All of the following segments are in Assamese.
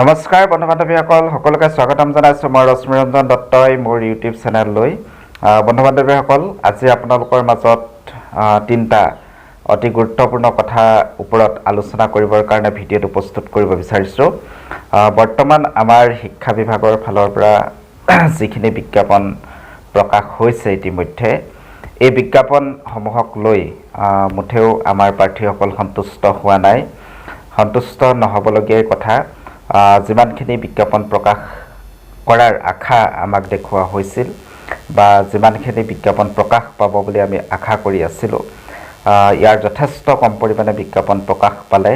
নমস্কাৰ বন্ধু বান্ধৱীসকল সকলোকে স্বাগতম জনাইছোঁ মই ৰশ্মিৰঞ্জন দত্তই মোৰ ইউটিউব চেনেললৈ বন্ধু বান্ধৱীসকল আজি আপোনালোকৰ মাজত তিনিটা অতি গুৰুত্বপূৰ্ণ কথা ওপৰত আলোচনা কৰিবৰ কাৰণে ভিডিঅ'টো প্ৰস্তুত কৰিব বিচাৰিছোঁ বৰ্তমান আমাৰ শিক্ষা বিভাগৰ ফালৰ পৰা যিখিনি বিজ্ঞাপন প্ৰকাশ হৈছে ইতিমধ্যে এই বিজ্ঞাপনসমূহক লৈ মুঠেও আমাৰ প্ৰাৰ্থীসকল সন্তুষ্ট হোৱা নাই সন্তুষ্ট নহ'বলগীয়া কথা যিমানখিনি বিজ্ঞাপন প্ৰকাশ কৰাৰ আশা আমাক দেখুওৱা হৈছিল বা যিমানখিনি বিজ্ঞাপন প্ৰকাশ পাব বুলি আমি আশা কৰি আছিলোঁ ইয়াৰ যথেষ্ট কম পৰিমাণে বিজ্ঞাপন প্ৰকাশ পালে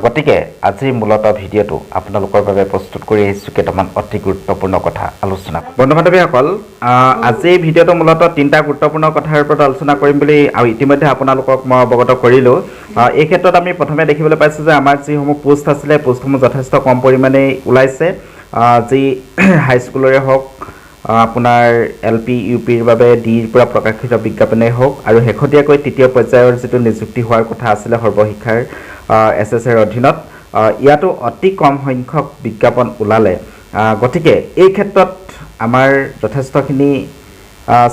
গতিকে আজি মূলতঃ ভিডিঅ'টো আপোনালোকৰ বাবে প্ৰস্তুত কৰি আহিছোঁ কেইটামান অতি গুৰুত্বপূৰ্ণ কথা আলোচনা বন্ধু বান্ধৱীসকল আজি ভিডিঅ'টো মূলতঃ তিনিটা গুৰুত্বপূৰ্ণ কথাৰ ওপৰত আলোচনা কৰিম বুলি আৰু ইতিমধ্যে আপোনালোকক মই অৱগত কৰিলোঁ এই ক্ষেত্ৰত আমি প্ৰথমে দেখিবলৈ পাইছোঁ যে আমাৰ যিসমূহ পোষ্ট আছিলে পোষ্টসমূহ যথেষ্ট কম পৰিমাণে ওলাইছে যি হাইস্কুলৰে হওক আপোনাৰ LP UPৰ বাবে ডিৰ পৰা প্ৰকাশিত বিজ্ঞাপনেই হওক আৰু শেহতীয়াকৈ তৃতীয় পৰ্যায়ৰ যিটো নিযুক্তি হোৱাৰ কথা আছিলে সৰ্বশিক্ষাৰ SSৰ অধীনত ইয়াতো অতি কম সংখ্যক বিজ্ঞাপন ওলালে গতিকে এই ক্ষেত্ৰত আমাৰ যথেষ্টখিনি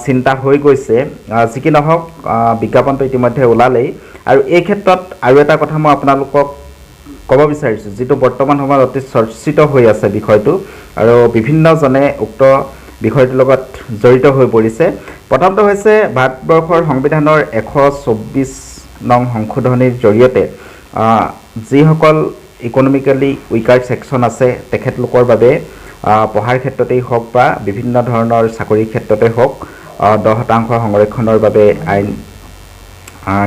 চিন্তা হৈ গৈছে যি কি নহওক বিজ্ঞাপনটো ইতিমধ্যে ওলালেই আৰু এই ক্ষেত্ৰত আৰু এটা কথা মই আপোনালোকক ক'ব বিচাৰিছোঁ যিটো বৰ্তমান সময়ত অতি চৰ্চিত হৈ আছে বিষয়টো আৰু বিভিন্নজনে উক্ত বিষয়টোৰ লগত জড়িত হৈ পৰিছে প্ৰথমটো হৈছে ভাৰতবৰ্ষৰ সংবিধানৰ 124 নং সংশোধনীৰ জৰিয়তে যিসকল ইকনমিকেলি উইকাৰ ছেকশ্যন আছে তেখেতলোকৰ বাবে পঢ়াৰ ক্ষেত্ৰতেই হওক বা বিভিন্ন ধৰণৰ চাকৰিৰ ক্ষেত্ৰতে হওক 10% সংৰক্ষণৰ বাবে আইন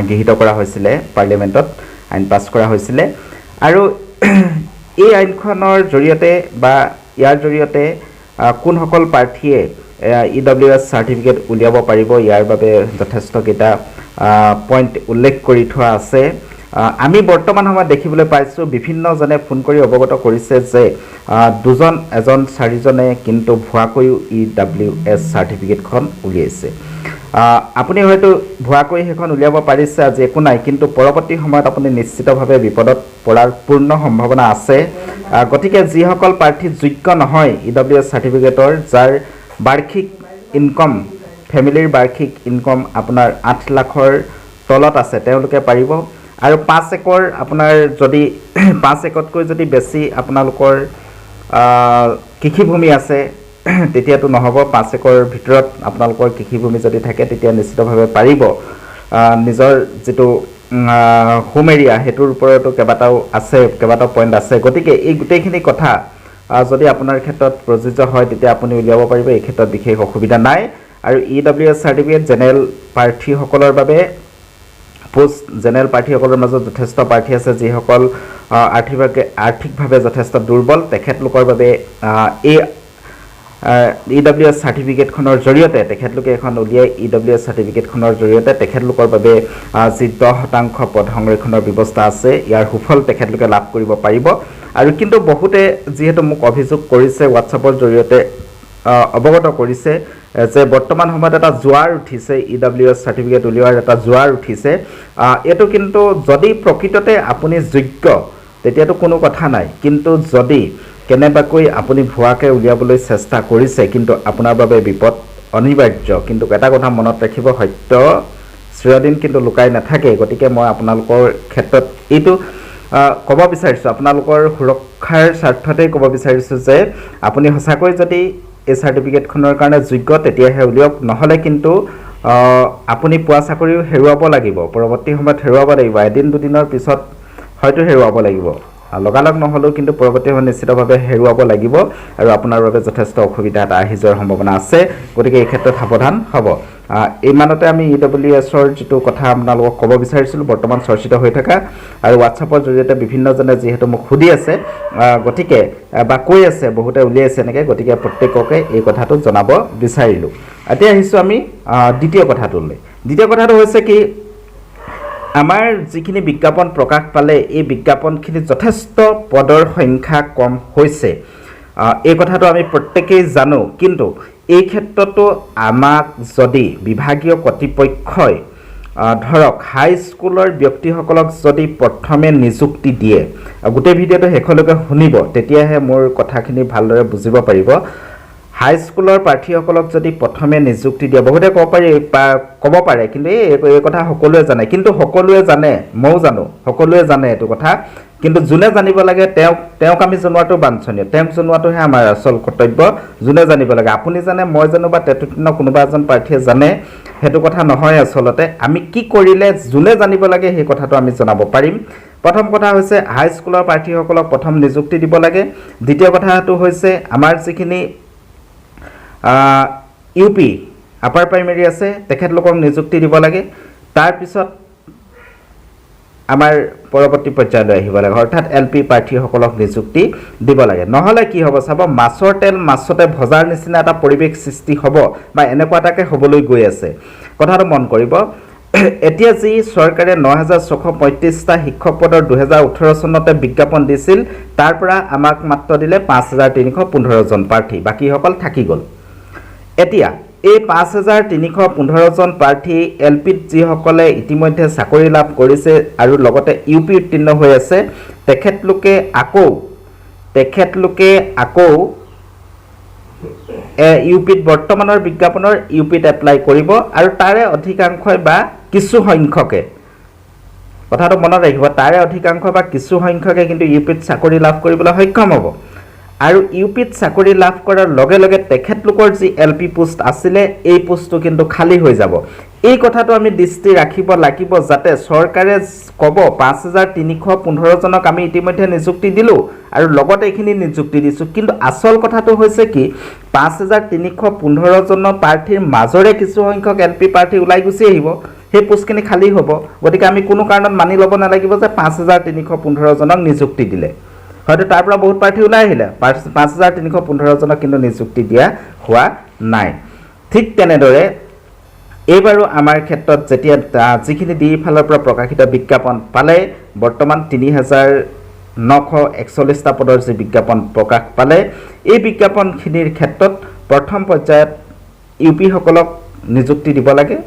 গৃহীত কৰা হৈছিলে পাৰ্লিয়ামেণ্টত আইন পাছ কৰা হৈছিলে আৰু এই আইনখনৰ জৰিয়তে বা ইয়াৰ জৰিয়তে কোনসকল প্ৰাৰ্থীয়ে EWS চাৰ্টিফিকেট উলিয়াব পাৰিব ইয়াৰ বাবে যথেষ্টকেইটা পইণ্ট উল্লেখ কৰি থোৱা আছে আমি বৰ্তমান সময়ত দেখিবলৈ পাইছোঁ বিভিন্নজনে ফোন কৰি অৱগত কৰিছে যে এজন চাৰিজনে কিন্তু ভুৱাকৈ EWS চাৰ্টিফিকেটখন উলিয়াইছে আপুনি হয়তো ভুৱাকৈ সেইখন উলিয়াব পাৰিছে আজি একো নাই কিন্তু পৰৱৰ্তী সময়ত আপুনি নিশ্চিতভাৱে বিপদত পৰাৰ পূৰ্ণ সম্ভাৱনা আছে গতিকে যিসকল প্ৰাৰ্থী যোগ্য নহয় EWS চাৰ্টিফিকেটৰ যাৰ বাৰ্ষিক ইনকম ফেমিলিৰ বাৰ্ষিক ইনকম আপোনাৰ 8 লাখৰ তলত আছে তেওঁলোকে পাৰিব আৰু 5 একৰ আপোনাৰ যদি 5 একতকৈ যদি বেছি আপোনালোকৰ কৃষিভূমি আছে তেতিয়াতো নহ'ব 5 একৰ ভিতৰত আপোনালোকৰ কৃষিভূমি যদি থাকে তেতিয়া নিশ্চিতভাৱে পাৰিব নিজৰ যিটো হোম এৰিয়া হেতুৰ ওপৰতো কেইবাটাও পইণ্ট আছে গতিকে এই গোটেইখিনি কথা যদি আপোনাৰ ক্ষেত্ৰত প্ৰযোজ্য হয় তেতিয়া আপুনি উলিয়াব পাৰিব এই ক্ষেত্ৰত বিশেষ অসুবিধা নাই আৰু EWS চাৰ্টিফিকেট জেনেৰেল প্ৰাৰ্থীসকলৰ বাবে পোষ্ট জেনেৰেল প্ৰাৰ্থীসকলৰ মাজত যথেষ্ট প্ৰাৰ্থী আছে যিসকল আৰ্থিকভাৱে যথেষ্ট দুৰ্বল তেখেতলোকৰ বাবে এই EWS চাৰ্টিফিকেটখনৰ জৰিয়তে তেখেতলোকে এখন উলিয়াই EWS চাৰ্টিফিকেটখনৰ জৰিয়তে তেখেতলোকৰ বাবে যি 10% পদ সংৰক্ষণৰ ব্যৱস্থা আছে ইয়াৰ সুফল তেখেতলোকে লাভ কৰিব পাৰিব আৰু কিন্তু বহুতে যিহেতু মোক অভিযোগ কৰিছে হোৱাটছআপৰ জৰিয়তে অৱগত কৰিছে যে বৰ্তমান সময়ত এটা জোৱাৰ উঠিছে EWS চাৰ্টিফিকেট উলিওৱাৰ এটা জোৱাৰ উঠিছে এটো কিন্তু যদি প্ৰকৃততে আপুনি যোগ্য তেতিয়াতো কোনো কথা নাই কিন্তু যদি কেনেবাকৈ আপুনি ভুৱাকে উলিয়াবলৈ চেষ্টা কৰিছে কিন্তু আপোনাৰ বাবে বিপদ অনিবাৰ্য কিন্তু এটা কথা মনত ৰাখিব সত্য চিৰদিন কিন্তু লুকাই নাথাকে গতিকে মই আপোনালোকৰ ক্ষেত্ৰত এইটো ক'ব বিচাৰিছোঁ আপোনালোকৰ সুৰক্ষাৰ স্বাৰ্থতেই ক'ব বিচাৰিছোঁ যে আপুনি সঁচাকৈ যদি এই চাৰ্টিফিকেটখনৰ কাৰণে যোগ্য তেতিয়াহে উলিয়াওক নহ'লে কিন্তু আপুনি পোৱা চাকৰিও হেৰুৱাব লাগিব পৰৱৰ্তী সময়ত হেৰুৱাব লাগিব এদিন দুদিনৰ পিছত হয়তো হেৰুৱাব লাগিব লগালগ নহ'লেও কিন্তু পৰৱৰ্তী সময়ত নিশ্চিতভাৱে হেৰুৱাব লাগিব আৰু আপোনাৰ বাবে যথেষ্ট অসুবিধা এটা আহি যোৱাৰ সম্ভাৱনা আছে গতিকে এই ক্ষেত্ৰত সাৱধান হ'ব এইমানতে আমি EWSৰ যিটো কথা আপোনালোকক ক'ব বিচাৰিছিলোঁ বৰ্তমান চৰ্চিত হৈ থকা আৰু হোৱাটছআপৰ জৰিয়তে বিভিন্নজনে যিহেতু মোক সুধি আছে গতিকে বা কৈ আছে বহুতে উলিয়াইছে এনেকৈ গতিকে প্ৰত্যেককে এই কথাটো জনাব বিচাৰিলোঁ এতিয়া আহিছোঁ আমি দ্বিতীয় কথাটোলৈ দ্বিতীয় কথাটো হৈছে কি আমাৰ যিখিনি বিজ্ঞাপন প্ৰকাশ পালে এই বিজ্ঞাপনখিনি যথেষ্ট পদৰ সংখ্যা কম হৈছে এই কথাটো আমি প্ৰত্যেকেই জানো কিন্তু এই ক্ষেত্ৰতো আমাক যদি বিভাগীয় কৰ্তৃপক্ষই ধৰক হাইস্কুলৰ ব্যক্তিসকলক যদি প্ৰথমে নিযুক্তি দিয়ে, গোটেই ভিডিঅ'টো শেষলৈকে শুনিব, তেতিয়াহে মোৰ কথাখিনি ভালদৰে বুজিব পাৰিব। হাইস্কুলৰ প্ৰাৰ্থীসকলক যদি প্ৰথমে নিযুক্তি দিয়ে, বহুতে ক'ব পাৰে কিন্তু এই কথা সকলোৱে জানে, কিন্তু সকলোৱে জানে, ময়ো জানো, সকলোৱে জানে এইটো কথা, কিন্তু যোনে জানিব লাগে তেওঁক আমি জনোৱাটো বাঞ্ছনীয়, তেওঁক জনোৱাটোহে আমাৰ আচল কৰ্তব্য। যোনে জানিব লাগে, আপুনি জানে, মই জানো বা তেতুতিন কোনোবা এজন প্ৰাৰ্থীয়ে জানে, সেইটো কথা নহয়। আচলতে আমি কি কৰিলে যোনে জানিব লাগে সেই কথাটো আমি জনাব পাৰিম। প্ৰথম কথা হৈছে হাইস্কুলৰ প্ৰাৰ্থীসকলক প্ৰথম নিযুক্তি দিব লাগে। দ্বিতীয় কথাটো হৈছে আমাৰ যিখিনি UP আপাৰ প্ৰাইমেৰী আছে তেখেতলোকক নিযুক্তি দিব লাগে। তাৰপিছত আমাৰ পৰৱৰ্তী পৰ্যায়লৈ আহিব লাগে, অৰ্থাৎ LP প্ৰাৰ্থীসকলক নিযুক্তি দিব লাগে। নহ'লে কি হ'ব চাব, মাছৰ তেল মাছতে ভজাৰ নিচিনা এটা পৰিৱেশ সৃষ্টি হ'ব বা এনেকুৱা এটাকে হ'বলৈ গৈ আছে। কথাটো মন কৰিব, এতিয়া যি চৰকাৰে ৯,৬35টা শিক্ষক পদৰ 2018 চনতে বিজ্ঞাপন দিছিল, তাৰ পৰা আমাক মাত্ৰ দিলে 5,315 জন প্ৰাৰ্থী, বাকীসকল থাকি গ'ল। এতিয়া এই 5,315 জন প্ৰাৰ্থী LPত যিসকলে ইতিমধ্যে চাকৰি লাভ কৰিছে আৰু লগতে UP উত্তীৰ্ণ হৈ আছে, তেখেতলোকে আকৌ UPত বৰ্তমানৰ বিজ্ঞাপনৰ UPত এপ্লাই কৰিব আৰু তাৰে অধিকাংশই বা কিছু সংখ্যকে, কথাটো মনত ৰাখিব, তাৰে অধিকাংশ বা কিছু সংখ্যকে কিন্তু UPত চাকৰি লাভ কৰিবলৈ সক্ষম হ'ব। আৰু UPত চাকৰি লাভ কৰাৰ লগে লগে তেখেতলোকৰ যি LP পোষ্ট আছিলে এই পোষ্টটো কিন্তু খালী হৈ যাব। এই কথাটো আমি দৃষ্টি ৰাখিব লাগিব, যাতে চৰকাৰে ক'ব 5,315 জনক আমি ইতিমধ্যে নিযুক্তি দিলোঁ আৰু লগতে এইখিনি নিযুক্তি দিছোঁ, কিন্তু আচল কথাটো হৈছে কি, 5,315 জন প্ৰাৰ্থীৰ মাজৰে কিছু সংখ্যক LP প্ৰাৰ্থী ওলাই গুচি আহিব, সেই পোষ্টখিনি খালী হ'ব। গতিকে আমি কোনো কাৰণত মানি ল'ব নালাগিব যে 5,315 জনক নিযুক্তি দিলে, হয়তো তাৰ পৰা বহুত প্ৰাৰ্থী ওলাই আহিলে, 5,315 জনক কিন্তু নিযুক্তি দিয়া হোৱা নাই। ঠিক তেনেদৰে এইবাৰো আমাৰ ক্ষেত্ৰত যেতিয়া যিখিনি DE ফালৰ পৰা প্ৰকাশিত বিজ্ঞাপন পালে, বৰ্তমান 3,941টা পদৰ যি বিজ্ঞাপন প্ৰকাশ পালে, এই বিজ্ঞাপনখিনিৰ ক্ষেত্ৰত প্ৰথম পৰ্যায়ত UP সকলক নিযুক্তি দিব লাগে,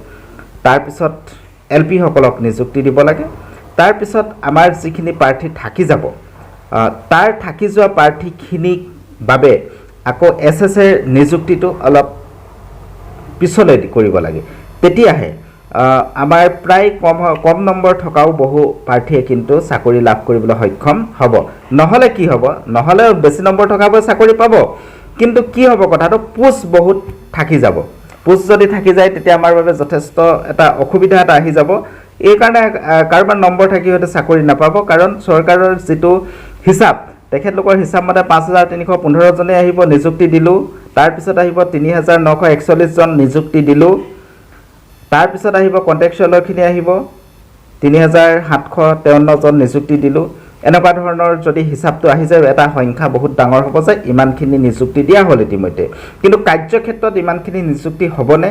তাৰপিছত LP সকলক নিযুক্তি দিব লাগে, তাৰপিছত আমাৰ যিখিনি প্ৰাৰ্থী থাকি যাব, তাৰ থাকি যোৱা প্ৰাৰ্থীখিনিক বাবে আকৌ SSৰ নিযুক্তিটো অলপ পিছলৈ কৰিব লাগে। তেতিয়াহে আমাৰ প্ৰায় কম নম্বৰ থকাও বহু প্ৰাৰ্থীয়ে কিন্তু চাকৰি লাভ কৰিবলৈ সক্ষম হ'ব। নহ'লে কি হ'ব, নহ'লে বেছি নম্বৰ থকাবোৰে চাকৰি পাব, কিন্তু কি হ'ব কথাটো, পোষ্ট বহুত থাকি যাব। পোষ্ট যদি থাকি যায় তেতিয়া আমাৰ বাবে যথেষ্ট এটা অসুবিধা এটা আহি যাব। এইকাৰণে কাৰোবাৰ নম্বৰ থাকি হয়তো চাকৰি নাপাব, কাৰণ চৰকাৰৰ যিটো হিচাপ, তেখেতলোকৰ হিচাপ মতে 5,315 জনে আহিব, নিযুক্তি দিলোঁ, তাৰপিছত আহিব 3,941 জন নিযুক্তি দিলোঁ, তাৰপিছত আহিব কণ্ট্ৰেকচুৱেলৰখিনি আহিব 3,753 জন নিযুক্তি দিলোঁ। এনেকুৱা ধৰণৰ যদি হিচাপটো আহি যায়, এটা সংখ্যা বহুত ডাঙৰ হ'ব যে ইমানখিনি নিযুক্তি দিয়া হ'ল ইতিমধ্যে, কিন্তু কাৰ্যক্ষেত্ৰত ইমানখিনি নিযুক্তি হ'বনে,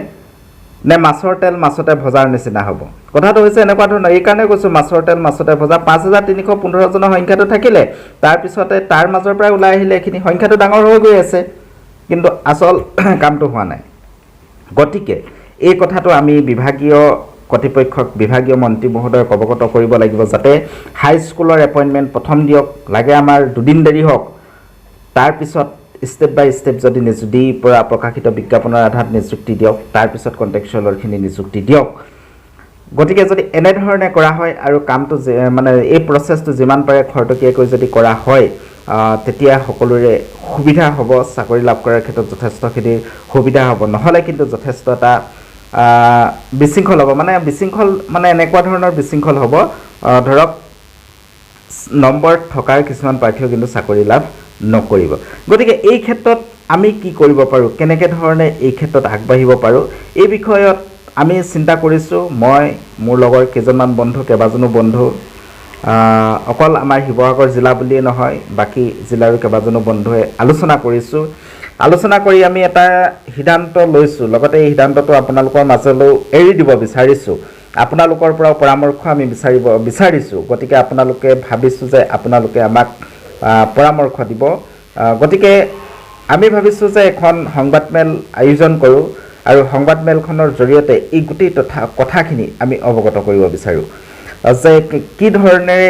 নে মাছৰ তেল মাছতে ভজাৰ নিচিনা হ'ব? কথাটো হৈছে এনেকুৱা ধৰণৰ, এইকাৰণে কৈছোঁ মাছৰ তেল মাছতে ভজা। 5,315 জনৰ সংখ্যাটো থাকিলে, তাৰপিছতে তাৰ মাজৰ পৰা ওলাই আহিলে এইখিনি সংখ্যাটো ডাঙৰ হৈ গৈ আছে, কিন্তু আচল কামটো হোৱা নাই। গতিকে এই কথাটো আমি বিভাগীয় কৰ্তৃপক্ষক, বিভাগীয় মন্ত্ৰী মহোদয়ক অৱগত কৰিব লাগিব, যাতে হাইস্কুলৰ এপইণ্টমেণ্ট প্ৰথম দিয়ক, লাগে আমাৰ 2 দিন দেৰি হওক, তাৰপিছত ষ্টেপ বাই ষ্টেপ যদি DE পৰা প্ৰকাশিত বিজ্ঞাপনৰ আধাৰত নিযুক্তি দিয়ক, তাৰপিছত কণ্ট্ৰেকচুৱেলৰখিনি নিযুক্তি দিয়ক। গতিকে যদি এনেধৰণে কৰা হয় আৰু কামটো মানে এই প্ৰচেছটো যিমান পাৰে খৰতকীয়াকৈ যদি কৰা হয়, তেতিয়া সকলোৰে সুবিধা হ'ব, চাকৰি লাভ কৰাৰ ক্ষেত্ৰত যথেষ্টখিনি সুবিধা হ'ব। নহ'লে কিন্তু যথেষ্ট এটা বিশৃংখল হ'ব, বিশৃংখল মানে এনেকুৱা ধৰণৰ বিশৃংখল হ'ব, ধৰক নম্বৰ থকাৰ কিছুমান প্ৰাৰ্থীও কিন্তু চাকৰি লাভ নকৰিব। গতিকে এই ক্ষেত্ৰত আমি কি কৰিব পাৰোঁ, কেনেকৈ ধৰণে এই ক্ষেত্ৰত আগবাঢ়িব পাৰোঁ, এই বিষয়ত আমি চিন্তা কৰিছোঁ। মই, মোৰ লগৰ কেইজনমান বন্ধু, কেইবাজনো বন্ধু, অকল আমাৰ শিৱসাগৰ জিলা বুলিয়ে নহয়, বাকী জিলাৰো কেইবাজনো বন্ধুৱে আলোচনা কৰিছোঁ। আলোচনা কৰি আমি এটা সিদ্ধান্ত লৈছোঁ, লগতে এই সিদ্ধান্তটো আপোনালোকৰ মাজলৈ এৰি দিব বিচাৰিছোঁ। আপোনালোকৰ পৰাও পৰামৰ্শ আমি বিচাৰিছোঁ। গতিকে আপোনালোকে ভাবিছোঁ যে আপোনালোকে আমাক পৰামৰ্শ দিব। গতিকে আমি ভাবিছোঁ যে এখন সংবাদমেল আয়োজন কৰোঁ, আৰু সংবাদমেলখনৰ জৰিয়তে এই গোটেই কথাখিনি আমি অৱগত কৰিব বিচাৰোঁ যে কি ধৰণেৰে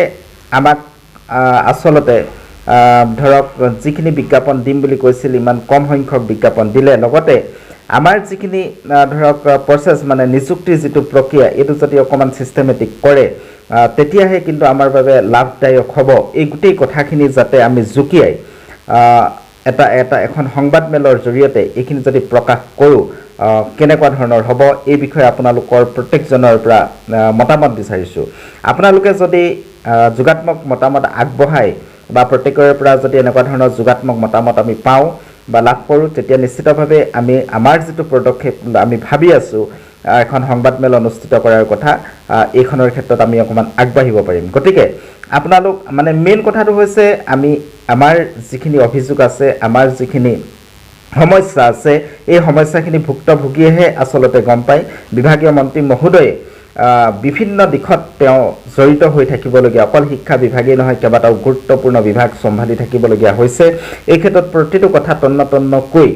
আমাক আচলতে ধৰক যিখিনি বিজ্ঞাপন দিম বুলি কৈছিল ইমান কম সংখ্যক বিজ্ঞাপন দিলে লগতে আমাৰ যিখিনি ধৰক প্ৰচেছ মানে নিযুক্তিৰ যিটো প্ৰক্ৰিয়া এইটো যদি অকণমান ছিষ্টেমেটিক কৰে তেতিয়াহে কিন্তু আমাৰ বাবে লাভদায়ক হ'ব এই গোটেই কথাখিনি যাতে আমি জুকিয়াই এখন সংবাদমেলৰ জৰিয়তে এইখিনি যদি প্ৰকাশ কৰোঁ কেনেকুৱা ধৰণৰ হ'ব এই বিষয়ে আপোনালোকৰ প্ৰত্যেকজনৰ পৰা মতামত বিচাৰিছোঁ আপোনালোকে যদি যোগাত্মক মতামত আগবঢ়ায় বা প্ৰত্যেকৰে পৰা যদি এনেকুৱা ধৰণৰ যোগাত্মক মতামত আমি পাওঁ বা লাভ কৰোঁ তেতিয়া নিশ্চিতভাৱে আমি আমাৰ যিটো পদক্ষেপ আমি ভাবি আছোঁ এখন সংবাদমেল অনুষ্ঠিত কৰাৰ কথা এইখনৰ ক্ষেত্ৰত আমি অকণমান আগবাঢ়িব পাৰিম গতিকে আপোনালোক মানে মেইন কথাটো হৈছে আমি আমাৰ যিখিনি অভিযোগ আছে আমাৰ যিখিনি সমস্যা আছে এই সমস্যাখিনি ভুক্তভোগীয়েহে আচলতে গম পায় বিভাগীয় মন্ত্ৰী মহোদয়ে বিভিন্ন দিশত তেওঁ জড়িত হৈ থাকিবলগীয়া অকল শিক্ষা বিভাগেই নহয় কেইবাটাও গুৰুত্বপূৰ্ণ বিভাগ চম্ভালি থাকিবলগীয়া হৈছে এই ক্ষেত্ৰত প্ৰতিটো কথা তন্নতন্নকৈ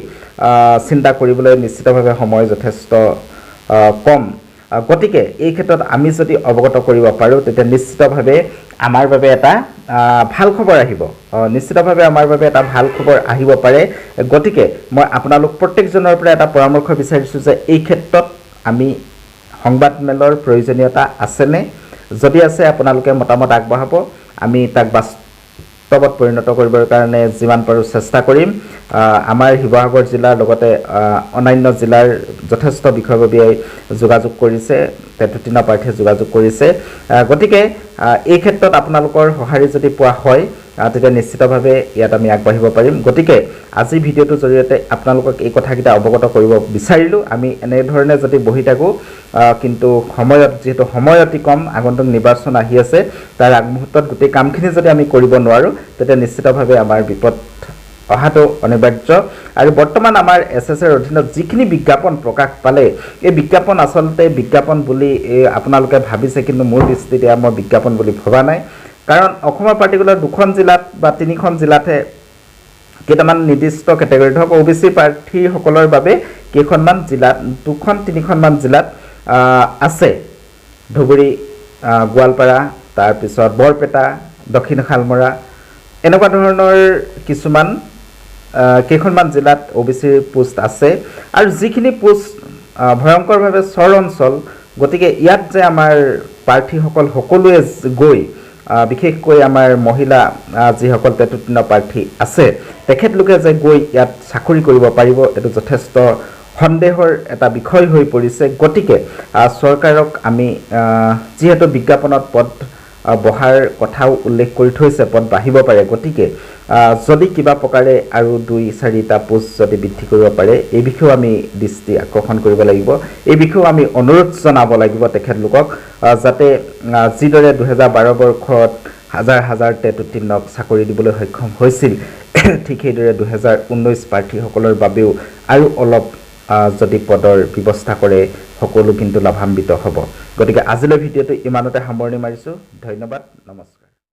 চিন্তা কৰিবলৈ নিশ্চিতভাৱে সময় যথেষ্ট কম গতিকে এই ক্ষেত্ৰত আমি যদি অৱগত কৰিব পাৰোঁ তেতিয়া নিশ্চিতভাৱে আমাৰ বাবে এটা ভাল খবৰ আহিব নিশ্চিতভাৱে আমাৰ বাবে এটা ভাল খবৰ আহিব পাৰে গতিকে মই আপোনালোক প্ৰত্যেকজনৰ পৰা এটা পৰামৰ্শ বিচাৰিছোঁ যে এই ক্ষেত্ৰত আমি সংবাদমেলৰ প্ৰয়োজনীয়তা আছেনে যদি আছে আপোনালোকে মতামত আগবঢ়াব আমি তাক বাস্তৱত পৰিণত কৰিবৰ কাৰণে যিমান পাৰোঁ চেষ্টা কৰিম আমাৰ শিৱসাগৰ জিলাৰ লগতে অন্যান্য জিলাৰ যথেষ্ট বিষয়ববীয়াই যোগাযোগ কৰিছে 33 প্ৰাৰ্থীয়ে যোগাযোগ কৰিছে গতিকে এই ক্ষেত্ৰত আপোনালোকৰ সঁহাৰি যদি পোৱা হয় তেতিয়া নিশ্চিতভাৱে ইয়াত আমি আগবাঢ়িব পাৰিম গতিকে আজি ভিডিঅ'টোৰ জৰিয়তে আপোনালোকক এই কথাকেইটা অৱগত কৰিব বিচাৰিলোঁ আমি এনেধৰণে যদি বহি থাকোঁ কিন্তু সময়ত যেহেতু সময় অতি কম আগন্তুক নিৰ্বাচন আহি আছে তাৰ আগমুহূৰ্তত গোটেই কামখিনি যদি আমি কৰিব নোৱাৰোঁ তেতিয়া নিশ্চিতভাৱে আমাৰ বিপদ অহাটো অনিবাৰ্য আৰু বৰ্তমান আমাৰ এছএছৰ অধীনত যিখিনি বিজ্ঞাপন প্ৰকাশ পালে এই বিজ্ঞাপন আচলতে বিজ্ঞাপন বুলি আপোনালোকে ভাবিছে কিন্তু মোৰ দৃষ্টিত মই বিজ্ঞাপন বুলি ভবা নাই কাৰণ অসমৰ পাৰ্টিকুলাৰ দুখন জিলাত বা তিনিখন জিলাতহে কেইটামান নিৰ্দিষ্ট কেটেগৰী ধৰক OBC প্ৰাৰ্থীসকলৰ বাবে কেইখনমান জিলাত দুখন তিনিখনমান জিলাত আছে ধুবুৰী গোৱালপাৰা তাৰপিছত বৰপেটা দক্ষিণ শালমৰা এনেকুৱা ধৰণৰ কিছুমান কেইখনমান জিলাত OBCৰ পোষ্ট আছে আৰু যিখিনি পোষ্ট ভয়ংকৰভাৱে চৰ অঞ্চল গতিকে ইয়াত যে আমাৰ প্ৰাৰ্থীসকল সকলোৱে গৈ বিশেষকৈ আমাৰ মহিলা যিসকল 33 প্ৰাৰ্থী আছে তেখেতলোকে যে গৈ ইয়াত চাকৰি কৰিব পাৰিব এইটো যথেষ্ট সন্দেহৰ এটা বিষয় হৈ পৰিছে গতিকে চৰকাৰক আমি যিহেতু বিজ্ঞাপনত পদ বহাৰ কথাও উল্লেখ কৰি থৈছে পদ বাঢ়িব পাৰে গতিকে যদি কিবা প্ৰকাৰে আৰু 2-4টা পোষ্ট যদি বৃদ্ধি কৰিব পাৰে এই বিষয়েও আমি দৃষ্টি আকৰ্ষণ কৰিব লাগিব এই বিষয়েও আমি অনুৰোধ জনাব লাগিব তেখেতলোকক যাতে যিদৰে 2012 বৰ্ষত হাজাৰ হাজাৰ 33ক চাকৰি দিবলৈ সক্ষম হৈছিল ঠিক সেইদৰে 2019 প্ৰাৰ্থীসকলৰ বাবেও আৰু অলপ যদি পদৰ ব্যৱস্থা কৰে সকলো কিন্তু লাভান্বিত হ'ব গতিকে আজিলৈ ভিডিঅ'টো ইমানতে সামৰণি মাৰিছোঁ ধন্যবাদ নমস্কাৰ